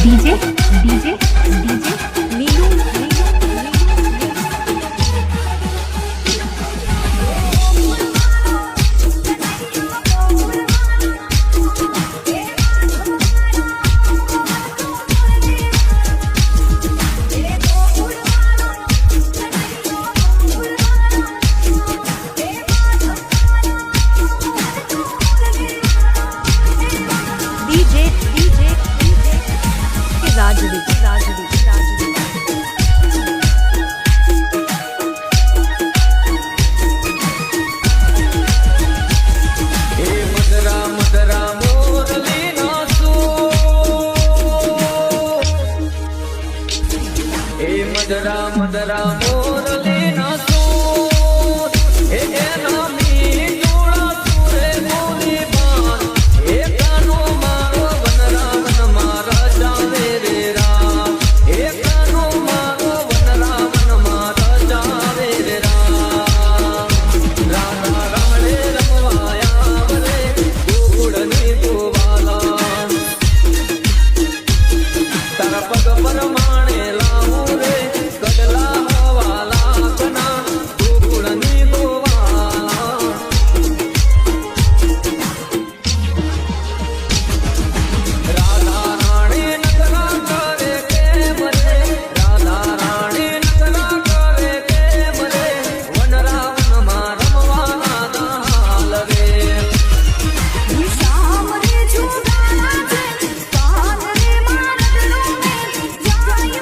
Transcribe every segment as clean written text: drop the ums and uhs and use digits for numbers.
DJ DJ DJ नीलू DJ DJ Rajri Rajri Rajri मदरा मदरा मोरली नासू मदरा मदरा मोरली नासू नामी जोड़ा सूरे मोरी बान कानो मारो वनरा वन मारा जावे रे राम कानो मारो वनरा वन मारा जावे रे राम राधा रमणे रमवाया वरे गोकुळनी गोवाला तारा पग परमाणे लावू रे कडला हवाला कना गोकुळनी गोवाला राधा राणी नगरा करे के मरे राधा राणी नगरा करे के मरे वनरा वन रमवाना दाल रे सामने जुगाना जे कान रे मारदलो में जाय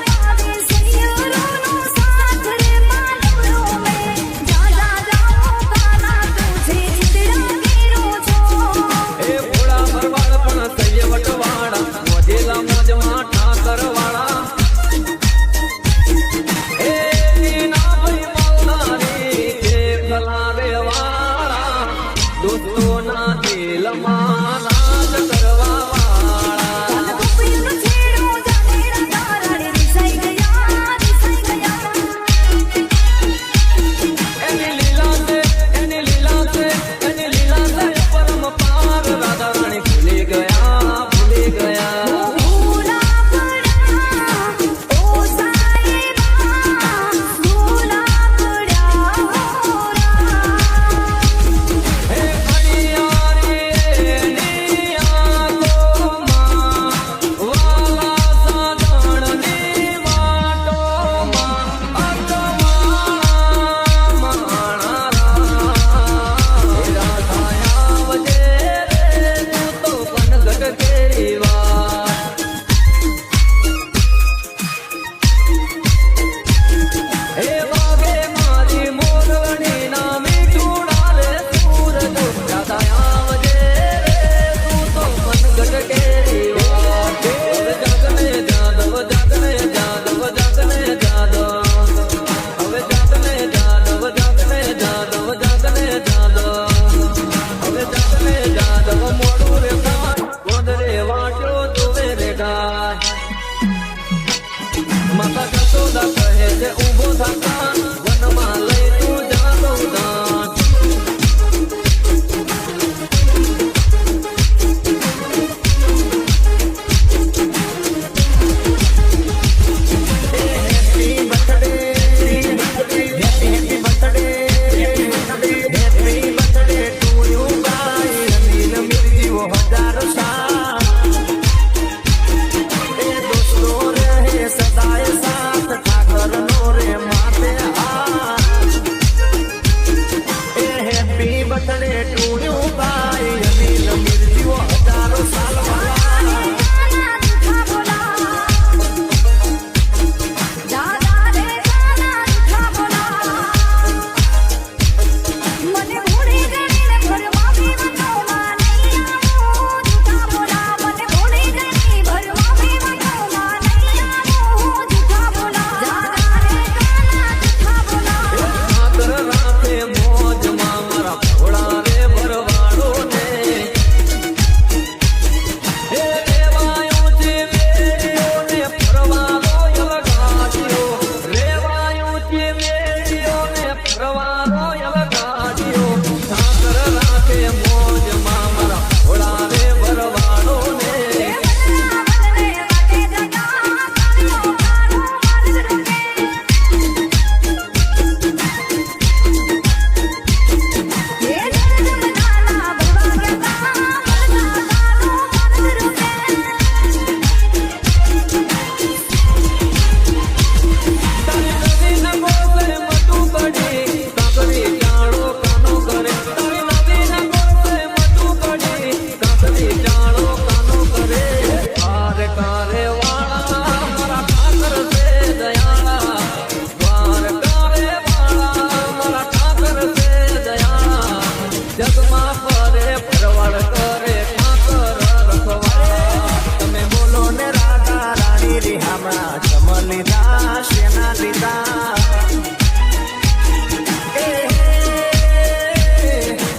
શેના લીધા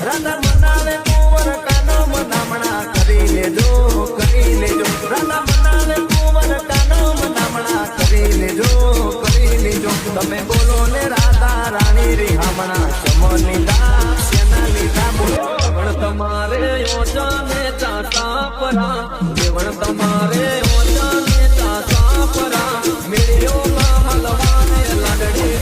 રાધા મનાવે કુંવર કાનો મનામણા કરી લેજો રાધા મનાવે કુંવર કાનો મનામણા કરી લેજો તમે બોલો ને રાધા રાણી રિહામણા શમની દા શેના લીધા બોલો પણ તમારે ઓજાને ચાટા પરા દેવણ તમારે ઓજાને ચાટા પરા મેળ્યો માં હલવાને લાડડી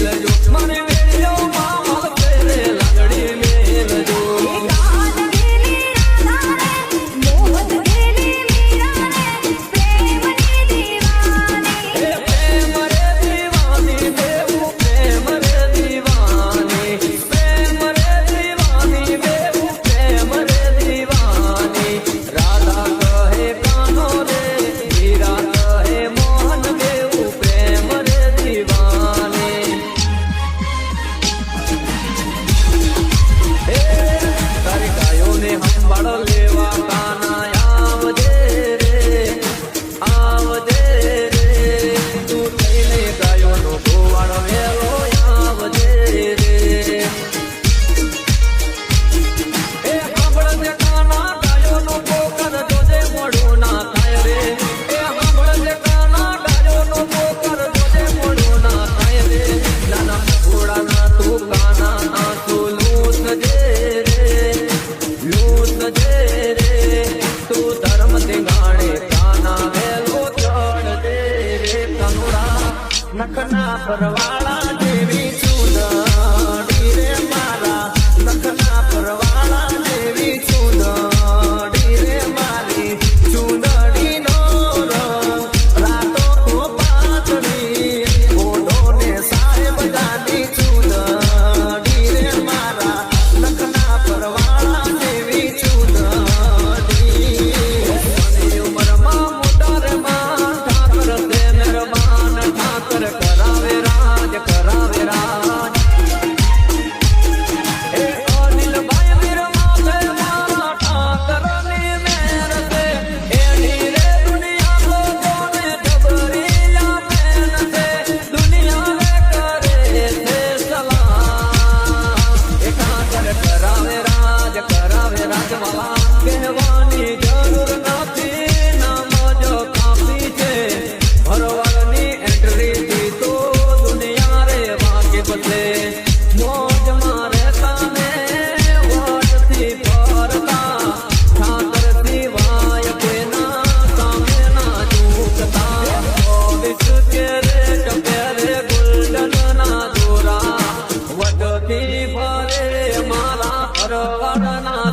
મેલજો મને મેળ્યો માં હલવે લાડડી મેલજો ગાન ગેલી રાધા રે મોહન ગેલી મીરા રે પ્રેમની દીવાની પ્રેમ રે દીવાની દેવું પ્રેમ રે દીવાની પ્રેમ રે દીવાની દેવું પ્રેમ રે દીવાની રાધા કહે કાનો રે મીરા કહે મોહન દેવું પ્રેમ રે દીવાની તારી ગાયોને સંભાળ લેવા કાના આવજે રે તું થઈને ગાયોનો ગોવાળ વેલો આવજે રે સાંભળજે કાના ગાયોનો પોકર જોજે મોડું ના થાય રે સાંભળજે કાના ગાયોનો પોકર જોજે મોડું ના થાય રે નાના ઘોડાના તું કાના આંસુ લૂંટજે રે તું ધર્મ ધીંગાણે કાના વેલો ચડજે રે કનુડા નખના પરવાળા દેવી ચૂંદડી રે મારા નખના પરવાળા દેવી ચૂંદડી રે મારી ચૂંદડી નો રંગ રાતો પાતળી ઓઢો ને સાહેબ જાની ચૂંદડી રે મારા નખના પરવાળા દેવી ચૂંદડી મને ઉંમરમાં મોટા રે માં ઠાકર તે મહેરબાન ઠાકર કરાવે રાજ અનિલભાઈ વીરમાં છે મારા ઠાકરની મેર છે એની રે દુનિયા લોકોને જબરીયા મેન છે દુનિયા રે કરે છે સલામ ઠાકર કરાવે રાજવાલા કહેવાની જરૂર નથી નામ જ કાફી છે ભરવાડની એન્ટ્રી થી તો દુનિયા રે વાકેફ છે મોજમાં રહેતા ને વટથી ફરતા ઠાકરથી વાય તેના સામે ના ઝૂકતા 24 કેરેટ પહેરે ગોલ્ડન ના દોરા વટથી ફરે મારા ભરવાડના